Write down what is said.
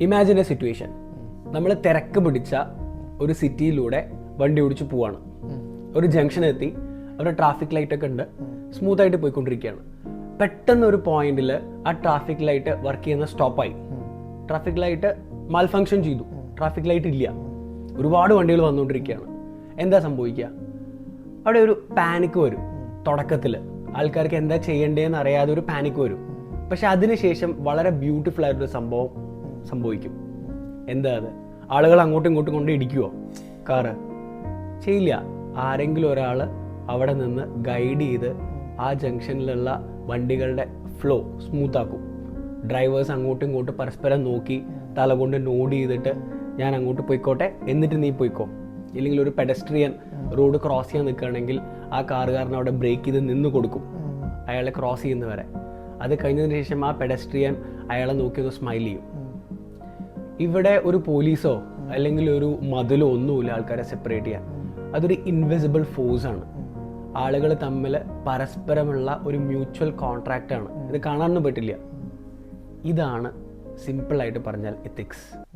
Imagine A situation. നമ്മൾ തിരക്ക് പിടിച്ച ഒരു സിറ്റിയിലൂടെ വണ്ടി ഓടിച്ച് പോവാണ്. ഒരു ജംഗ്ഷനെത്തി, അവിടെ ട്രാഫിക് ലൈറ്റ് ഒക്കെ ഉണ്ട്, സ്മൂത്തായിട്ട് പോയിക്കൊണ്ടിരിക്കുകയാണ്. പെട്ടെന്ന് ഒരു പോയിന്റിൽ ആ ട്രാഫിക് ലൈറ്റ് വർക്ക് ചെയ്യുന്ന സ്റ്റോപ്പായി. ട്രാഫിക് ലൈറ്റ് മാൽ ഫങ്ഷൻ ചെയ്തു, ട്രാഫിക് ലൈറ്റ് ഇല്ല, ഒരുപാട് വണ്ടികൾ വന്നുകൊണ്ടിരിക്കുകയാണ്. എന്താ സംഭവിക്കുക? അവിടെ ഒരു പാനിക് വരും. തുടക്കത്തിൽ ആൾക്കാർക്ക് എന്താ ചെയ്യേണ്ടതെന്ന് അറിയാതെ ഒരു പാനിക് വരും. പക്ഷെ അതിനുശേഷം വളരെ ബ്യൂട്ടിഫുൾ ആയിട്ടൊരു സംഭവം സംഭവിക്കും. എന്താ അത്? ആളുകൾ അങ്ങോട്ടും ഇങ്ങോട്ടും കൊണ്ട് ഇടിക്കുവോ കാറ്? ചെയ്യില്ല. ആരെങ്കിലും ഒരാൾ അവിടെ നിന്ന് ഗൈഡ് ചെയ്ത് ആ ജംഗ്ഷനിലുള്ള വണ്ടികളുടെ ഫ്ലോ സ്മൂത്താക്കും. ഡ്രൈവേഴ്സ് അങ്ങോട്ടും ഇങ്ങോട്ടും പരസ്പരം നോക്കി തല കൊണ്ട് നോഡ് ചെയ്തിട്ട് ഞാൻ അങ്ങോട്ട് പോയിക്കോട്ടെ, എന്നിട്ട് നീ പോയിക്കോ. ഇല്ലെങ്കിൽ ഒരു പെഡസ്ട്രിയൻ റോഡ് ക്രോസ് ചെയ്യാൻ നിൽക്കുകയാണെങ്കിൽ ആ കാറുകാരൻ അവിടെ ബ്രേക്ക് ചെയ്ത് നിന്ന് കൊടുക്കും അയാളെ ക്രോസ് ചെയ്യുന്നവരെ. അത് കഴിഞ്ഞതിന് ശേഷം ആ പെഡസ്ട്രിയൻ അയാളെ നോക്കി ഒന്ന് സ്മൈൽ ചെയ്യും. ഇവിടെ ഒരു പോലീസോ അല്ലെങ്കിൽ ഒരു മതിലോ ഒന്നുമില്ല ആൾക്കാരെ സെപ്പറേറ്റ് ചെയ്യാൻ. അതൊരു ഇൻവിസിബിൾ ഫോഴ്സാണ്. ആളുകൾ തമ്മിൽ പരസ്പരമുള്ള ഒരു മ്യൂച്വൽ കോൺട്രാക്റ്റാണ്. ഇത് കാണാനൊന്നും പറ്റില്ല. ഇതാണ് സിമ്പിളായിട്ട് പറഞ്ഞാൽ എത്തിക്സ്.